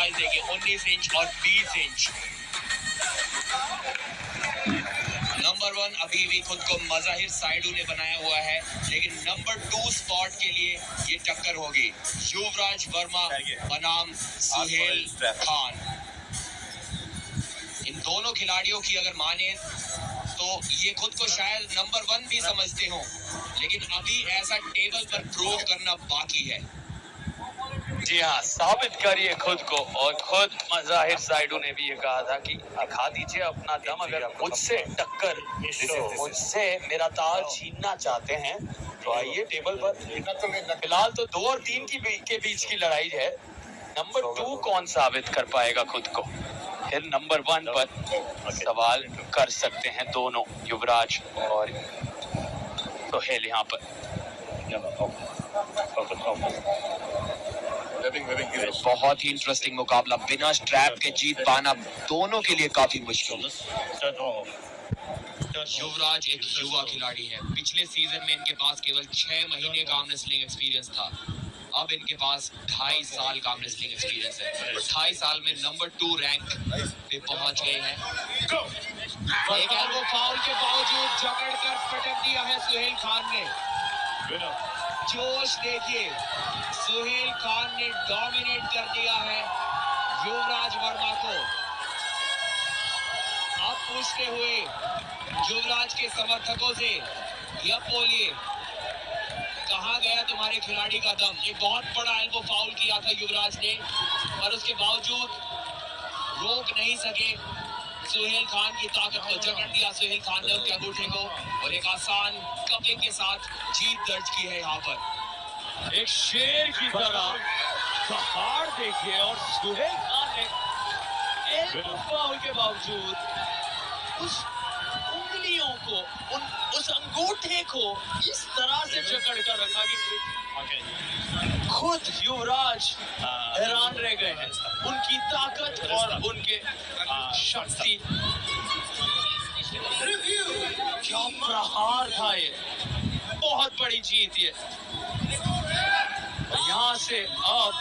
Size देखिए 19 inch और 20 inch. Number 1 अभी भी खुद को मज़ाहिर साइडू ने बनाया हुआ है, लेकिन नंबर 2 स्पॉट के लिए ये टक्कर होगी युवराज वर्मा बनाम सुहेल खान। इन दोनों खिलाड़ियों की अगर माने तो ये खुद को शायद नंबर 1 भी समझते हो, लेकिन अभी ऐसा टेबल पर प्रूव करना बाकी है। जी हाँ, साबित करिए खुद को। और खुद मज़ाहिर साइडू ने भी ये कहा था कि दिखा दीजिए अपना दम, अगर मुझसे टक्कर, मुझसे मेरा ताज छीनना चाहते हैं तो आइए टेबल पर। फिलहाल तो 2 और 3 के बीच की लड़ाई है। नंबर 2 कौन साबित कर पाएगा खुद को, फिर नंबर 1 पर सवाल कर सकते हैं दोनों, युवराज और सुहेल। यहाँ पर बहुत ही इंटरेस्टिंग मुकाबला, बिना स्ट्रैप के जीत पाना दोनों के लिए काफी मुश्किल। युवराज एक युवा खिलाड़ी है, पिछले सीजन में इनके पास केवल 6 महीने का आर्म रेसलिंग एक्सपीरियंस था। अब इनके पास 2.5 साल का आर्म रेसलिंग एक्सपीरियंस है। 2.5 साल में नंबर 2 रैंक पे पहुंच गए हैं। एक एल्बो फाउल के बावजूद जकड़कर पटक दिया है सुहेल खान ने। जोश देखिए, सुहेल खान ने डोमिनेट कर दिया है युवराज वर्मा को। अब पूछते हुए युवराज के समर्थकों से, यह बोलिए कहां गया तुम्हारे खिलाड़ी का दम? एक बहुत बड़ा एल्बो फाउल किया था युवराज ने, पर उसके बावजूद रोक नहीं सके सुहेल खान की ताकत को। जकड़ दिया सुहेल खान ने उनके अंगूठे को और एक आसान कपे के साथ जीत दर्ज की है। यहाँ पर एक शेर की तरह दहाड़ देखिए, और सुहेल खान ने एल्बो फाउल के बावजूद उस उंगलियों को, उस अंगूठे को इस तरह से जकड़ कर रखा कि खुद युवराज हैरान रह गए हैं। उनकी ताकत और उनके शक्ति, क्या प्रहार था ये, बहुत बड़ी जीत ये। यहाँ से अब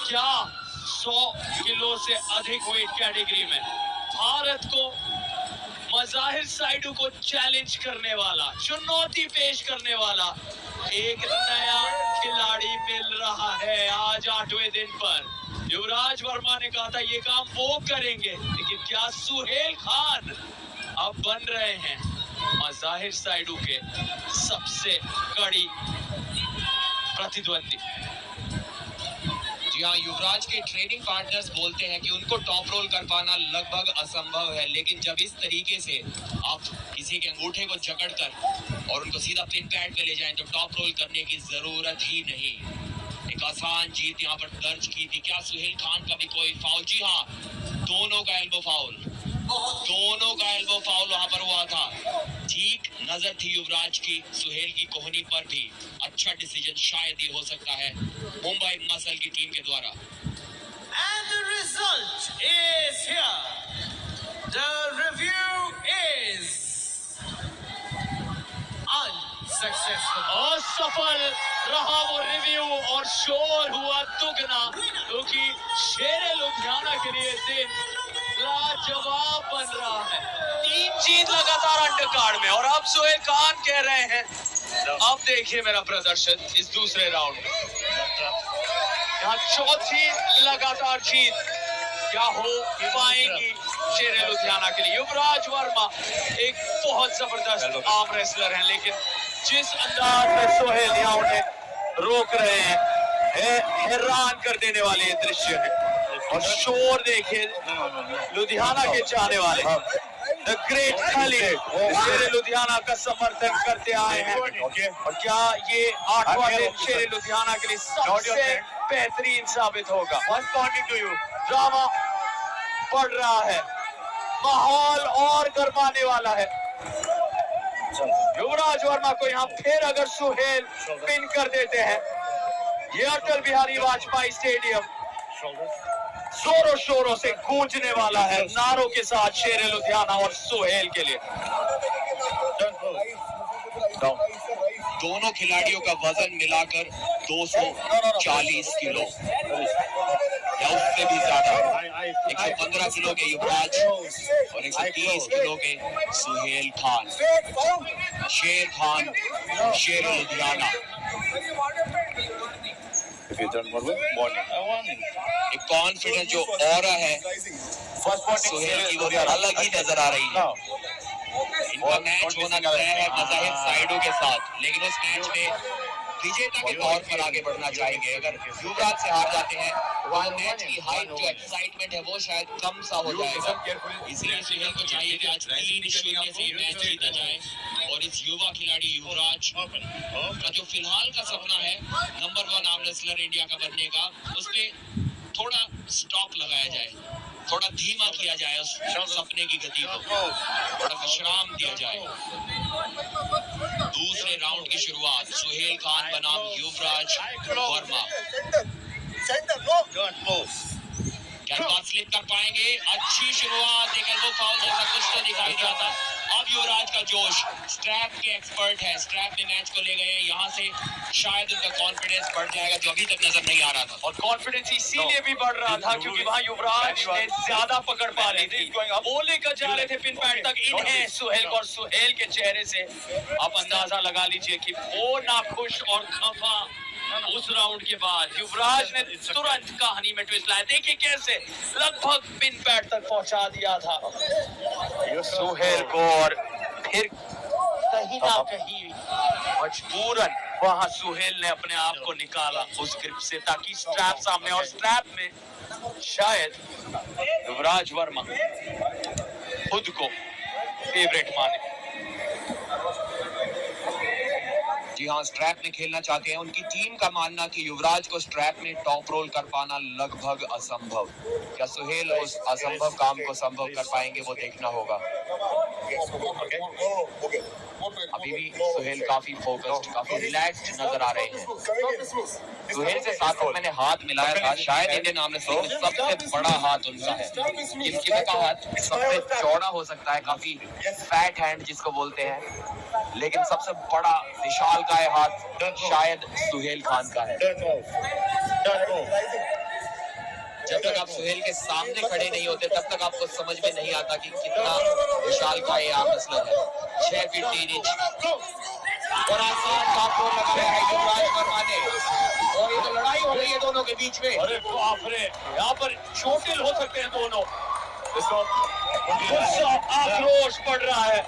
क्या 100 किलो से अधिक वेट कैटेगरी में भारत को मज़ाहिर साइडू को चैलेंज करने वाला, चुनौती पेश करने वाला एक नया खिलाड़ी मिल रहा है आज 8वें दिन पर। युवराज वर्मा ने कहा था ये काम वो करेंगे, लेकिन क्या सुहेल खान अब बन रहे हैं मज़ाहिर साइडू के सबसे कड़ी प्रतिद्वंदी। जी हाँ, युवराज के ट्रेनिंग पार्टनर्स बोलते हैं कि उनको टॉप रोल कर पाना लगभग असंभव है, लेकिन जब इस तरीके से आप किसी के अंगूठे को जकड़कर और उनको सीधा पिन पैड पे ले जाएं तो टॉप रोल करने की जरूरत ही नहीं। एक आसान जीत यहाँ पर दर्ज की थी। क्या सुहेल खान का भी कोई फाउल? जी हाँ, दोनों का एल्बो फाउल वहां पर हुआ था। ठीक नजर थी युवराज की सुहेल की कोहनी पर भी। अच्छा डिसीजन शायद ये हो सकता है मुंबई मसल की टीम के द्वारा। And the result is here. The review is unsuccessful. असफल रहा वो रिव्यू और शोर हुआ दुगना, क्योंकि शेर लुधियाना के लिए दिन लाजवाब बन रहा है। 3 जीत लगातार अंडरकार्ड में, और अब सुहेल खान कह रहे हैं अब देखिए मेरा प्रदर्शन इस दूसरे राउंड में। यहाँ 4थी लगातार जीत क्या हो पाएंगी शेर लुधियाना के लिए। युवराज वर्मा एक बहुत जबरदस्त आर्म रेसलर हैं, लेकिन जिस अंदाज में सुहेल यहाँ उन्हें रोक रहे हैं, हैरान कर देने वाले ये दृश्य है। और शोर देखिए लुधियाना के चाहने वाले, द ग्रेट खलील शेर लुधियाना का समर्थन करते आए हैं। और क्या ये 8वां दिन शेर लुधियाना के लिए सबसे बेहतरीन साबित होगा? ड्रामा बढ़ रहा है, माहौल और गरमाने वाला है। युवराज वर्मा को यहाँ फिर अगर सुहेल पिन कर देते हैं, ये अटल बिहारी वाजपेयी स्टेडियम जोरों शोरों से गूंजने वाला है नारों के साथ शेर लुधियाना और सुहेल के लिए। दोनों खिलाड़ियों का वजन मिलाकर 240 किलो या उससे भी ज्यादा। 115 किलो के युवराज और 130 किलो के सुहेल खान। शेर खान, शेर लुधियाना। एक कॉन्फिडेंस जो ऑरा है सुहेल की, वो अलग ही नजर आ रही है। इनका मैच होना तय है मज़ाहिर साइडों के साथ, लेकिन उस मैच में विजेता के तौर पर आगे बढ़ना चाहेंगे। अगर युवराज से हार जाते हैं तो मैच की हाइट जो एक्साइटमेंट है वो शायद कम सा हो जाएगा। इसलिए सुहेल को चाहिए कि आज 3-0 से मैच जीता जाए और इस युवा खिलाड़ी युवराज का जो फिलहाल का सपना है नंबर 1 आर्म रेसलर इंडिया का बनने का, उस पे थोड़ा स्टॉप लगाया जाए, थोड़ा धीमा किया जाए उस सपने की गति को, थोड़ा विश्राम दिया जाए। दूसरे राउंड की शुरुआत सुहेल खान बनाम युवराज वर्मा। गेंदबाज स्लिप कर पाएंगे, अच्छी शुरुआत, एक एल्बो फाउल जैसा कुछ तो दिखाई दिया था। अब युवराज का जोश, स्ट्रैप के एक्सपर्ट है, स्ट्रैप में मैच को ले गए, यहाँ से शायद उनका कॉन्फिडेंस बढ़ जाएगा जो अभी तक नजर नहीं आ रहा था। और कॉन्फिडेंस इसीलिए भी बढ़ रहा था क्योंकि वहाँ युवराज ने ज्यादा पकड़ पा ली थी। वो लेकर जा रहे थे पिन पैड तक इन्हें सुहेल, और सुहेल के चेहरे से आप अंदाजा लगा लीजिए कि वो नाखुश और खफा उस राउंड के बाद। युवराज ने तुरंत कहानी में ट्विस्ट लाया, देखिए कैसे लगभग पिन पैड तक पहुंचा दिया था सुहेल को, और फिर कहीं ना कहीं मजबूरन वहां सुहेल ने अपने आप को निकाला उस ग्रिप से, ताकि स्ट्रैप सामने, और स्ट्रैप में शायद युवराज वर्मा खुद को फेवरेट माने। जी हाँ, स्ट्रैप में खेलना चाहते हैं। उनकी टीम का मानना कि युवराज को स्ट्रैप में टॉप रोल कर पाना लगभग असंभव। क्या सुहेल उस असंभव काम को संभव कर पाएंगे, वो देखना होगा। अभी भी सुहेल काफी फोकस्ड, काफी रिलैक्स्ड नजर आ रहे हैं। सुहेल से साथ मैंने हाथ मिलाया था, शायद इंडियन आर्म रेसलिंग में सबसे बड़ा हाथ उनका है। किमकिम का हाथ सबसे चौड़ा हो सकता है, काफी फैट हैंड जिसको बोलते हैं, लेकिन सबसे बड़ा विशाल का हाथ शायद सुहेल खान का है। जब तक आप सुहेल के सामने खड़े नहीं होते तब तक आपको समझ में नहीं आता कि कितना विशाल का ये आर्म रेसलर है। 6 फीट 3 इंच और आसान टॉप रोल लगाया है युवराज वर्मा ने, और ये तो लड़ाई हो रही है दोनों के बीच में। अरे बाप रे, यहाँ पर चोटिल हो सकते हैं दोनों। गुस्सा, आक्रोश बढ़ रहा है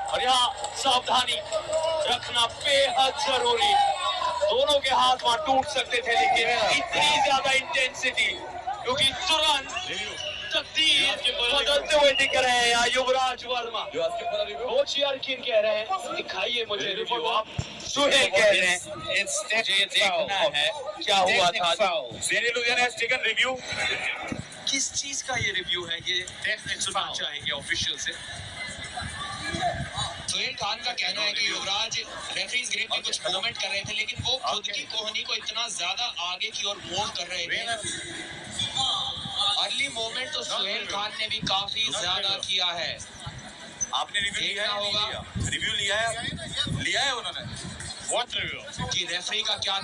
और यहाँ सावधानी रखना बेहद जरूरी। दोनों के हाथ वहां टूट सकते थे, लेकिन इतनी ज्यादा इंटेंसिटी, क्योंकि तुरंत तकदीर बदलते हुए दिख रहे हैं यहाँ युवराज वर्मा। कोच यारकिन कह रहे हैं दिखाइए मुझे रिव्यू, आप सुहेल कह रहे हैं मुझे देखना है क्या हुआ था। रिव्यू किस चीज का ये रिव्यू है, ये सुनना चाहेंगे ऑफिशियल से। सुहेल खान का कहना है कि युवराज रेफरीज ग्रिप में कुछ मूवमेंट कर रहे थे, लेकिन वो खुद की कोहनी को इतना ज्यादा आगे की ओर मूव कर रहे थे। अर्ली मूवमेंट तो सुहेल खान ने भी काफी ज्यादा किया है। आपने रिव्यू लिया है, होगा रिव्यू लिया है उन्होंने। व्हाट रिव्यू कि रेफरी का क्या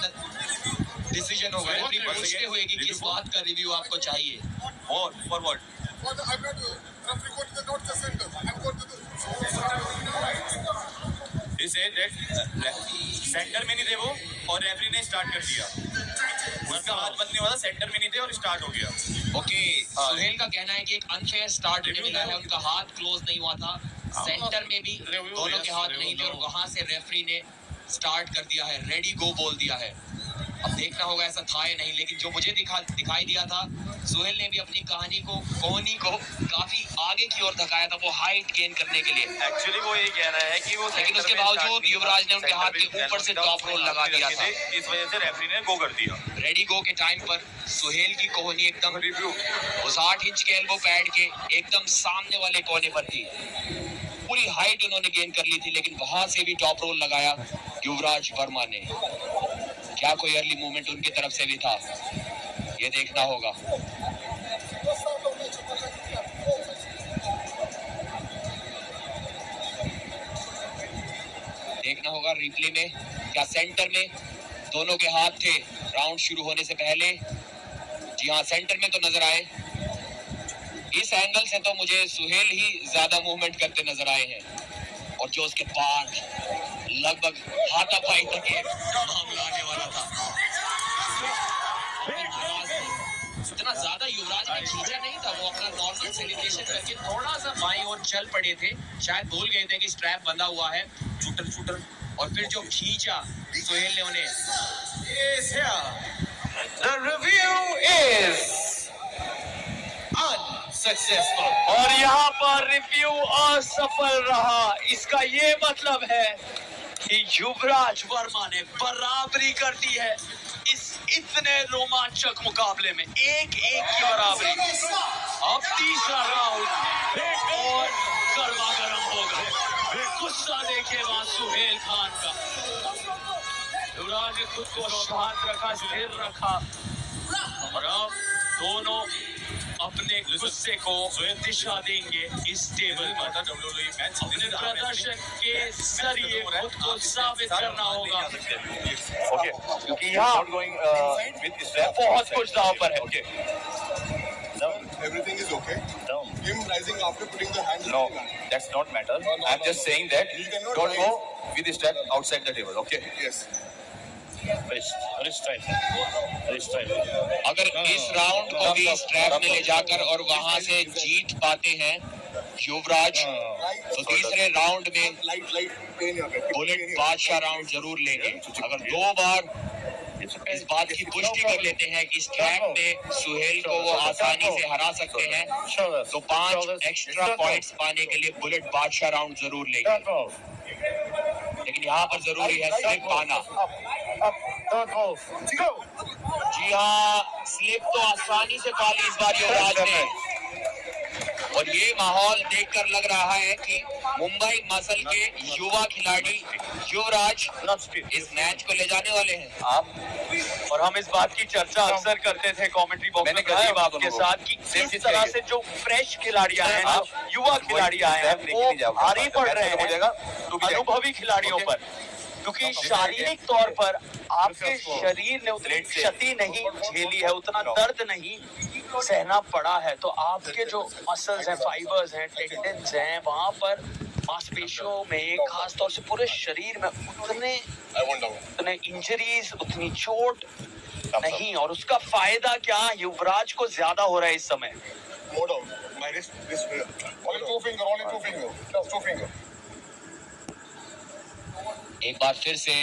डिसीजन होगा, रेफरी पूछते हुए कि किस बात का रिव्यू आपको चाहिए। फॉर व्हाट सेंटर में नहीं थे वो, और रेफरी ने स्टार्ट कर दिया। उसका हाथ बंद नहीं हुआ था, सेंटर में नहीं थे और स्टार्ट हो गया। ओके, सुहेल का कहना है कि एक अनफेयर स्टार्ट उन्हें मिला है, उनका हाथ क्लोज नहीं हुआ था, सेंटर में भी दोनों के हाथ नहीं थे, और वहां से रेफरी ने स्टार्ट कर दिया है, रेडी गो बोल दिया है। अब देखना होगा ऐसा था या नहीं, लेकिन जो मुझे दिखाई दिया था, सुहेल ने भी अपनी कोहनी को काफी आगे की ओर धकाया था, वो हाइट गेन करने के लिए। एक्चुअली वो ये कह रहा है कि वो, लेकिन उसके बावजूद युवराज ने उनके हाथ के ऊपर से टॉप रोल लगा दिया था, इस वजह से रेफरी ने गो कर दिया। रेडी गो के टाइम पर सुहेल की कोहनी एकदम उस 8 इंच के एल्बो पैड के एकदम सामने वाले कोने पर थी। पूरी हाइट उन्होंने गेन कर ली थी, लेकिन वहां से भी टॉप रोल लगाया युवराज वर्मा ने। क्या कोई अर्ली मूवमेंट उनकी तरफ से भी था, ये देखना होगा। देखना होगा रिप्ले में, क्या सेंटर में दोनों के हाथ थे राउंड शुरू होने से पहले। जी हाँ, सेंटर में तो नजर आए। इस एंगल से तो मुझे सुहेल ही ज्यादा मूवमेंट करते नजर आए हैं और जो उसके बाद लगभग हाथापाई तक ये मामला आने वाला था। इतना ज्यादा युवराज ने खींचा नहीं था, वो अपना नॉर्मल सेलिब्रेशन करके थोड़ा सा बाईं ओर चल पड़े थे, शायद भूल गए थे कि स्ट्रैप बंधा हुआ है, शूटर और फिर जो खींचा सुहेल ने उन्हें। Is here. The review is unsuccessful. और यहाँ पर रिव्यू असफल रहा। इसका ये मतलब है कि युवराज वर्मा ने बराबरी कर दी है इस इतने रोमांचक मुकाबले में, 1-1 की बराबरी। अब तीसरा राउंड और गर्मा गर्म होगा। गुस्सा देखिए वहां सुहेल खान का। युवराज ने खुद को शांत रखा, स्थिर रखा और अब दोनों अपने गुस्से को दिशा देंगे इस टेबल पर। अपने प्रदर्शन के जरिए खुद को साबित करना होगा। Okay. क्योंकि यहाँ with strap. बहुत कुछ दांव पर है। Okay. Down. Everything is okay. Down. Him rising after putting the hands. No, that's not matter. I'm just saying that You cannot don't rise. go with the strap outside the table. Okay. Yes. Wrist tight. Wrist tight. अगर इस round को भी strap में ले जाकर और वहां से जीत पाते हैं युवराज, तो तीसरे राउंड में Light pain यहाँ पे. बुलेट बादशाह राउंड जरूर लेंगे। अगर 2 बार इस बात की पुष्टि कर लेते हैं कि स्ट्रैप में सुहेल को वो आसानी से हरा सकते हैं, तो 5 एक्स्ट्रा पॉइंट्स पाने के लिए बुलेट बादशाह राउंड जरूर लेंगे। लेकिन यहाँ पर जरूरी है स्लिप पाना। जी हाँ, स्लिप तो आसानी से पा ली इस बार युवराज ने और ये माहौल देखकर लग रहा है कि मुंबई मसल के युवा खिलाड़ी युवराज इस मैच को ले जाने वाले हैं। आप और हम इस बात की चर्चा अक्सर करते थे कमेंट्री बॉक्स में करीब आपके साथ कि किस तरह से जो फ्रेश खिलाड़ी आए हैं, युवा खिलाड़ी आए हैं, वो भारी पड़ रहे हैं अनुभवी खिलाड़ियों पर, क्योंकि शारीरिक तौर पर आपके शरीर ने उतनी क्षति नहीं झेली है, उतना दर्द नहीं सहना पड़ा है। तो आपके जो मसल्स हैं, फाइबर्स हैं, टेंडन्स हैं, वहां पर मांसपेशियों में, खास तौर से पूरे शरीर में उतने इंजरीज, उतनी चोट नहीं, और उसका फायदा क्या युवराज को ज्यादा हो रहा है इस समय। No doubt. My wrist here. Only two finger. Just 2 finger. एक बार फिर से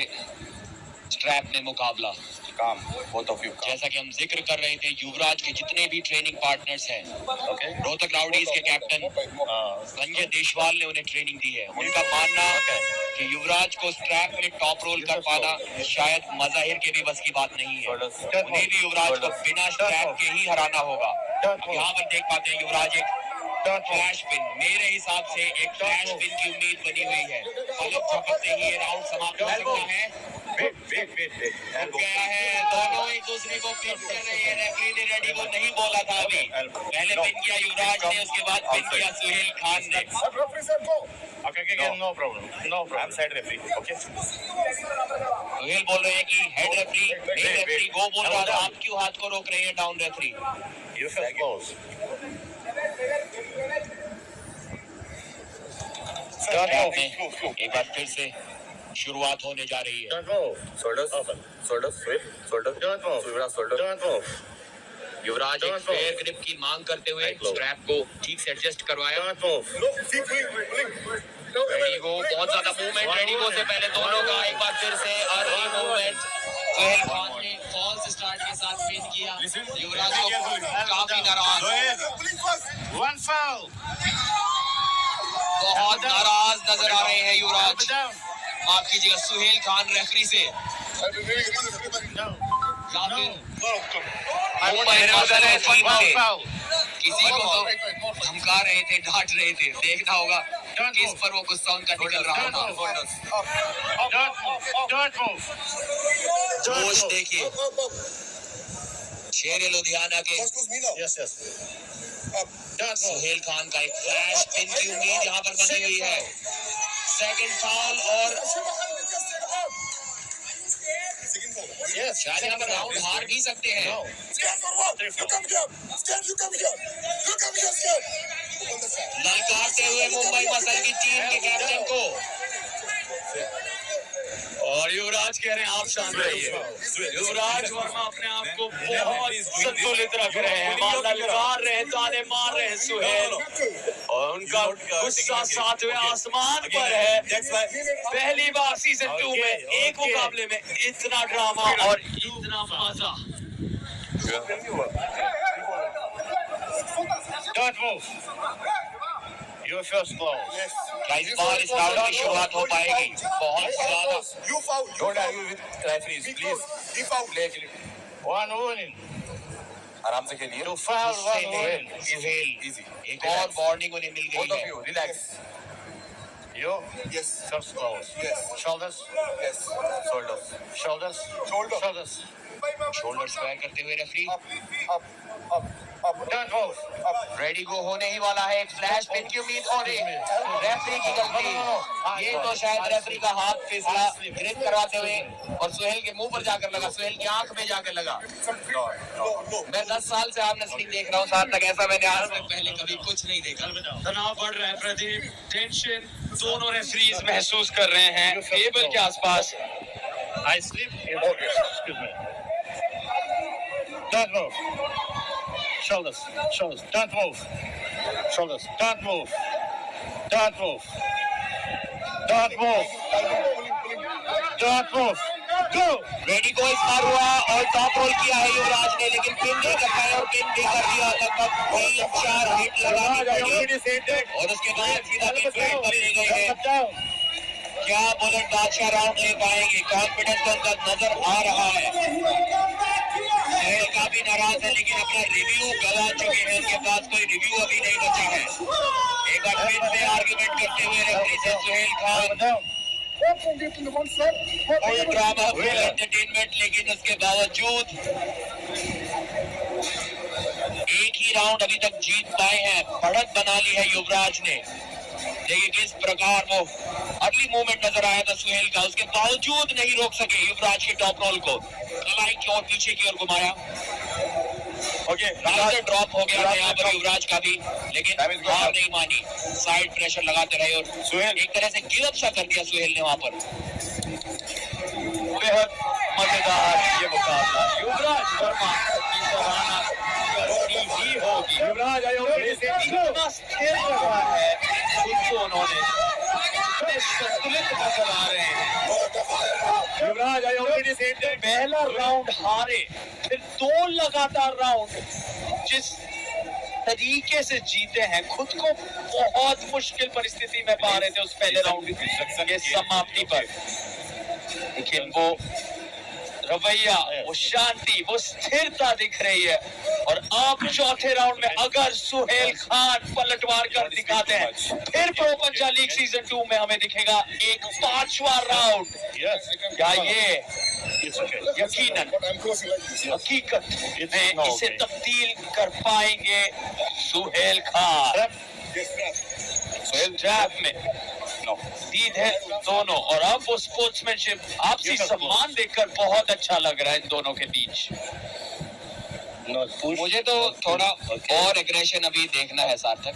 स्ट्रैप में मुकाबला। Calm. Both of you. Calm. जैसा कि हम जिक्र कर रहे थे, युवराज के जितने भी ट्रेनिंग पार्टनर्स हैं, Okay. रोहतक राउडीज के कैप्टन संजय देशवाल ने उन्हें ट्रेनिंग दी है। उनका मानना कि युवराज को स्ट्रैप में टॉप रोल कर पाना शायद मज़ाहिर के भी बस की बात नहीं है। उन्हें भी युवराज को बिना स्ट्रैप के ही हराना होगा। अब यहाँ पर देख पाते हैं युवराज एक फ्लैश पिन, मेरे हिसाब से एक फ्लैश पिन की उम्मीद बनी हुई है। पलक झपकते ही ये राउंड समाप्त हो सकता है। रुक गया है, दोनों एक दूसरे को पिन कर रहे हैं। रेफरी ने रेडी को नहीं बोला था अभी, पहले पिन किया युवराज ने, उसके बाद पिन किया सुहेल खान ने। Okay. No problem. I'm side referee. Okay. Suhail बोल रहे हैं कि हेड रेफरी, मेन रेफरी, वो बोल रहा था आप क्यों हाथ को रोक रहे हैं down referee. You can close. एक बार फिर से शुरुआत होने जा रही है। Don't move. Shoulders open. Shoulders sweep. Shoulders. Don't move. Don't move. युवराज एक फेयर ग्रिप की मांग करते हुए स्ट्रैप को ठीक से एडजस्ट करवाया। Don't move. रेडी को बहुत ज्यादा मूवमेंट, रेडी को से पहले दोनों का एक बार फिर से अर्ली मूवमेंट। सुहेल खान ने फॉल्स स्टार्ट के साथ पिन किया, युवराज को काफी नाराज, One foul. बहुत नाराज नजर आ रहे हैं युवराज। माफ कीजिएगा सुहेल खान रेफरी से, या फिर मुंबई मसल है टीम से किसी को तो धमका रहे थे, डांट रहे थे। देखना होगा किस पर वो गुस्सा उनका निकल रहा था। Don't move. जोश देखिए शेर लुधियाना के Yes. सुहेल खान का एक फ्लैश पिन की उम्मीद यहाँ पर बनी हुई है। सेकंड फाउल और Yes. शायद यहाँ पर राउंड हार भी सकते हैं। No. Scared for what? You come here. Scared, you come here. You come here, scared. Open the side. ललकारते हुए मुंबई मसल की टीम के कैप्टन को। और युवराज कह रहे हैं आप शांत रहिए। युवराज वर्मा अपने आप को बहुत संतुलित रख रहे हैं, ललकार रहे हैं, ताने मार रहे हैं सुहेल, और उनका गुस्सा 7वें आसमान पर है। पहली बार सीजन 2 में एक मुकाबले में इतना ड्रामा और इतना मजा। Don't move. Your first close. Yes. क्या इस बार इस राउंड की शुरुआत हो पाएगी? बहुत ज्यादा। You foul. You Don't foul. argue with referees, please. He foul. Play clean. One warning. आराम से खेलिए. You foul one Suhail, warning. Suhail, Easy. एक और वार्निंग उन्हें मिल Both गई of है। you, relax. You Yes. first close. Yes. Shoulders. Yes. Shoulders. Shoulders. Shoulder. Shoulders. Shoulder square करते हुए referee Up. Up. Up. Up. Don't move. Up. Ready गो होने ही वाला है। एक फ्लैश पिन की उम्मीद और एक रेफरी की गलती। ये तो शायद रेफरी का हाथ फिसला ग्रिप करवाते हुए और सुहेल के मुंह पर जाकर लगा, सुहेल की आंख में जाकर लगा। No. No. मैं 10 साल से आर्म रेसलिंग देख रहा हूँ, साल तक ऐसा मैंने आज तक पहले कभी कुछ नहीं देखा। तनाव बढ़ रहा है प्रदीप, टेंशन दोनों रेफरीज महसूस कर रहे हैं टेबल के आसपास। I slip. Excuse me. Don't move. Shoulders. Shoulders. Don't move. Shoulders. Don't move. Don't move. Don't move. Don't move. Go. Ready को इस बार हुआ और टॉप रोल किया है युवराज ने, लेकिन पिन नहीं कर पाए और पिन भी कर दिया। लगभग 3-4 हिट लगानी पड़ी और उसके बाद सीधा पिन फेड कर दी गई है। क्या बुलेट बादशाह राउंड ले पाएंगे? कॉन्फिडेंस तो उनका नजर आ रहा है। सुहेल काफी नाराज है, लेकिन अपना रिव्यू गवा चुके हैं, उनके पास कोई रिव्यू अभी नहीं बचा है। एक बार फिर से आर्गुमेंट करते हुए रेफरी से सुहेल खान। कोई ड्रामा फुल एंटरटेनमेंट, लेकिन उसके बावजूद एक ही राउंड अभी तक जीत पाए हैं। बढ़त बना ली है युवराज ने। देखिए किस प्रकार वो अर्ली मूवमेंट नजर आया था सुहेल का, उसके बावजूद नहीं रोक सके युवराज के टॉप रोल को। कलाई की ओर पीछे की ओर घुमाया। ओके, ड्रॉप हो गया था यहाँ पर युवराज का भी, लेकिन हार नहीं मानी, साइड प्रेशर लगाते रहे और सुहेल एक तरह से गिव अप सा कर दिया सुहेल ने वहां पर। बेहद मजेदार ये मुकाबला। युवराज वर्मा की सराहना करनी ही होगी। युवराज इतना स्थिर रहा है खुद को उन्होंने, इतने संतुलित नजर आ रहे हैं। युवराज पहला राउंड हारे, फिर 2 लगातार राउंड जिस तरीके से जीते हैं, खुद को बहुत मुश्किल परिस्थिति में पा रहे थे उस पहले राउंड की समाप्ति पर, लेकिन वो रवैया, वो शांति, वो स्थिरता दिख रही है। और अब चौथे राउंड में अगर सुहेल खान पलटवार कर दिखाते हैं, फिर प्रो पंजाब लीग सीजन 2 में हमें दिखेगा एक 5वां राउंड। क्या ये यकीनन हकीकत में इसे तब्दील कर पाएंगे सुहेल खान? सुहेल ट्रैप में दीद है दोनों, और अब वो स्पोर्ट्समैनशिप, आपसी सम्मान देखकर बहुत अच्छा लग रहा है इन दोनों के बीच। मुझे तो थोड़ा और एग्रेशन अभी देखना है सार्थक।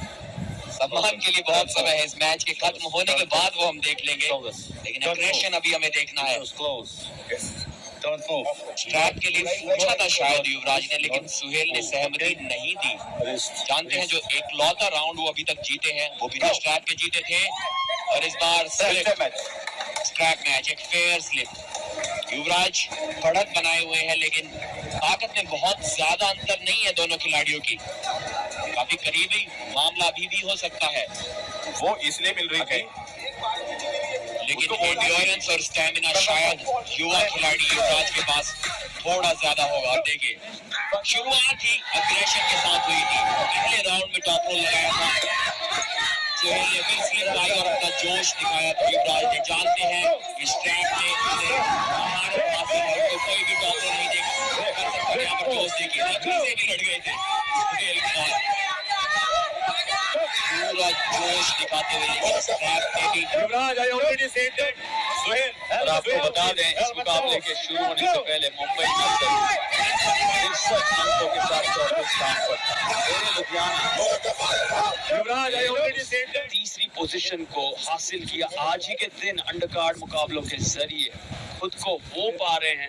सम्मान के लिए बहुत समय है, इस मैच के खत्म होने के बाद वो हम देख लेंगे, लेकिन एग्रेशन अभी हमें देखना है। स्ट्रैप के लिए पूछा था शायद युवराज ने, लेकिन सुहेल ने सहमति नहीं दी। जानते हैं जो एक लौता राउंड वो अभी तक जीते हैं वो बिना स्ट्रैप के जीते थे, और इस बार स्ट्रैप मैच एक फेयर स्लिप। युवराज बढ़त बनाए हुए हैं, लेकिन ताकत में बहुत ज्यादा अंतर नहीं है दोनों खिलाड़ियों की। काफी करीबी मामला अभी भी हो सकता है, वो इसलिए मिल रही थी, लेकिन एंड्योरेंस और स्टैमिना शायद युवा खिलाड़ी युवराज के पास थोड़ा ज्यादा होगा। और देखिए शुरुआत ही अग्रेशन के साथ हुई थी, पहले राउंड में टॉप रोल लगाया था सुहेल ने, फिर स्लिप लाई और अपना जोश दिखाया था युवराज ने। जानते हैं कि स्ट्रैप ने उसे हमारे काफी है, तो कोई भी टॉप रोल नहीं देगा, यहाँ पर जोश देखिए, लकड़ी से भी लड़ गए थे सुहेल खान, पूरा जोश दिखाते हुए, लेकिन स्ट्रैप ने भी और आपको बता दें, इस मुकाबले के शुरू होने से पहले मुंबई मसल 63 अंकों के साथ चौथे स्थान पर था। शेरे लुधियाना तीसरी पोजीशन को हासिल किया। आज ही के दिन अंडरकार्ड मुकाबलों के जरिए खुद को वो पा रहे हैं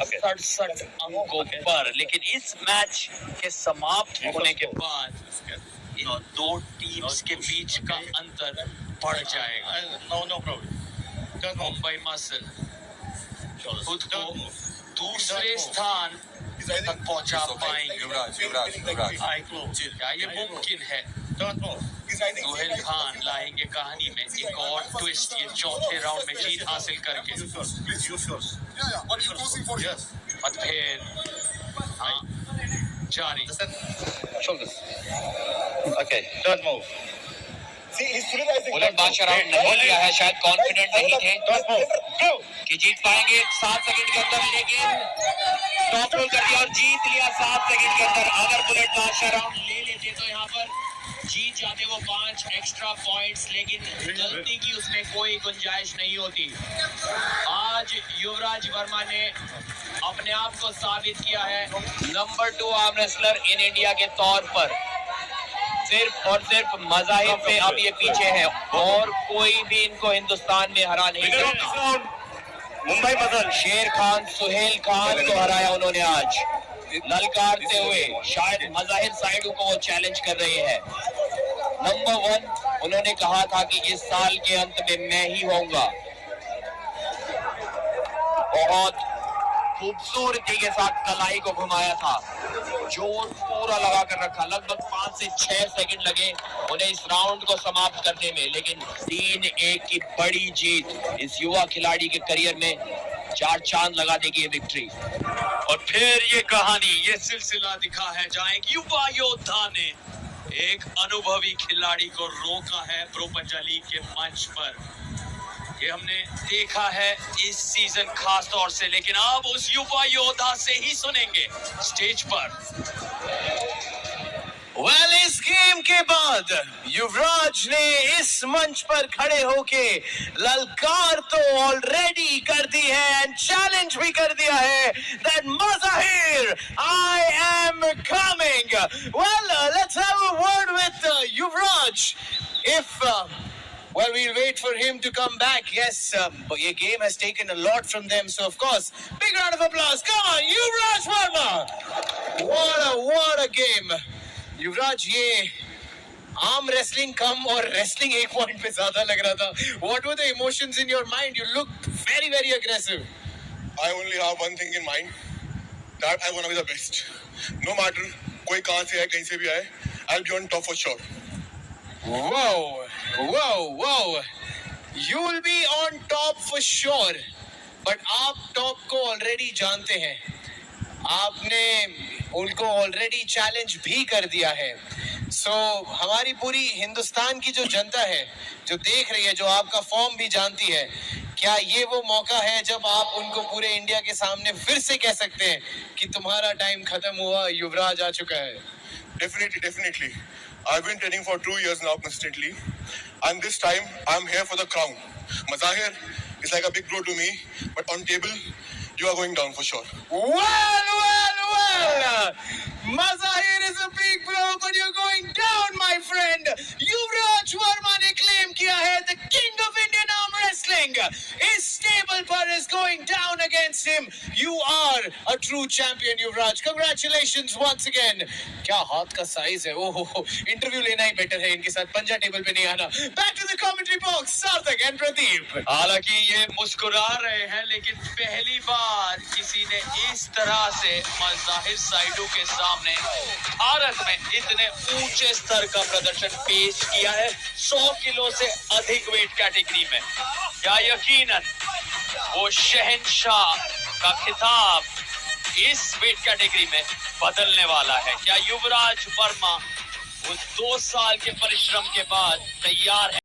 67 अंकों पर। लेकिन इस मैच के समाप्त होने के बाद इन दो टीम्स के बीच का अंतर बढ़ जाएगा। मुंबई मसल खुद को दूसरे स्थान तक पहुंचा पाएंगे। क्या ये मुमकिन है? सोहेल खान लाएंगे कहानी में एक और ट्विस्ट ये चौथे राउंड में जीत हासिल करके। मतभेद जारी। बुलेट बादशाह राउंड नहीं लिया है, शायद कॉन्फिडेंट नहीं थे कि जीत पाएंगे 7 सेकंड के अंदर, लेकिन टॉप रोल कर दिया और जीत लिया 7 सेकंड के अंदर। अगर बुलेट बादशाह राउंड ले लेते तो यहाँ पर जीत जाते वो 5 एक्स्ट्रा पॉइंट्स, लेकिन गलती की उसमें कोई गुंजाइश नहीं होती। आज युवराज वर्मा ने अपने आप को साबित किया है number 2 arm wrestler in India के तौर पर। सिर्फ और सिर्फ मज़ाहिर से अब ये पीछे है और कोई भी इनको हिंदुस्तान में हरा नहीं सकता। मुंबई मसल शेर खान सुहेल खान को हराया उन्होंने आज, ललकारते हुए। शायद मज़ाहिर साइडू को वो चैलेंज कर रहे हैं। नंबर 1 उन्होंने कहा था कि इस साल के अंत में मैं ही होऊंगा। बहुत खूबसूरती के साथ कलाई को घुमाया था, जोर पूरा लगा कर रखा। लगभग 5 से 6 सेकंड लगे उन्हें इस राउंड को समाप्त करने में, लेकिन 3-1 की बड़ी जीत इस युवा खिलाड़ी के करियर में 4 चांद लगा देगी ये विक्ट्री। और फिर ये कहानी, ये सिलसिला दिखा है जहां एक युवा योद्धा ने एक अनुभवी खिलाड़ी को रोका है प्रो पंजा लीग के मंच पर। ये हमने देखा है इस सीजन खास तौर से, लेकिन अब उस युवा योद्धा से ही सुनेंगे स्टेज पर। वेल, इस गेम के बाद युवराज ने इस मंच पर खड़े होके ललकार तो ऑलरेडी कर दी है एंड चैलेंज भी कर दिया है that Mazahir, I am coming. Well, let's have a word with Yuvraj. Well, we'll wait for him to come back. Yes, but your game has taken a lot from them. So, of course, big round of applause. Come on, Yuvraj Verma. What a game. युवराज, ये arm wrestling कम और wrestling एक point पे ज्यादा लग रहा था. What were the emotions in your mind? You looked very, very aggressive. I only have one thing in mind, that I want to be the best. No matter कोई कहाँ से आए, कहीं से भी आए, I'll be on top for sure. Whoa. You will be on top for sure. But आप top को ऑलरेडी जानते हैं. आपने उनको ऑलरेडी चैलेंज भी कर दिया है. सो हमारी पूरी हिंदुस्तान की जो जनता है, जो देख रही है, जो आपका फॉर्म भी जानती है, क्या ये वो मौका है जब आप उनको पूरे इंडिया के सामने फिर से कह सकते हैं कि तुम्हारा टाइम खत्म हुआ, युवराज आ चुका है? Definitely. I've been training for 2 years now consistently, and this time I'm here for the crown. Mazahir is like a big bro to me, but on table you are going down for sure. Well. Mazahir is a big bro, but you're going down, my friend. युवराज वर्मा ने claim किया है the king of Indian arm wrestling is stable पर is going down against him. You are a true champion, Yuvraj. Congratulations once again. क्या हाथ का size है. ओहो, interview लेना ही बेटर है इनके साथ, पंजा टेबल पे नहीं आना. Back to the commentary box, Sarthak and Pradeep. हालांकि ये मुस्कुरा रहे हैं, लेकिन पहली बार किसी ने इस तरह से मज़ाहिर साइडू के सामने भारत में इतने ऊंचे स्तर का प्रदर्शन पेश किया है. 100 किलो से अधिक वेट कैटेगरी में. क्या यकीनन वो शहंशाह का खिताब इस वेट कैटेगरी में बदलने वाला है? क्या युवराज वर्मा उस 2 साल के परिश्रम के बाद तैयार है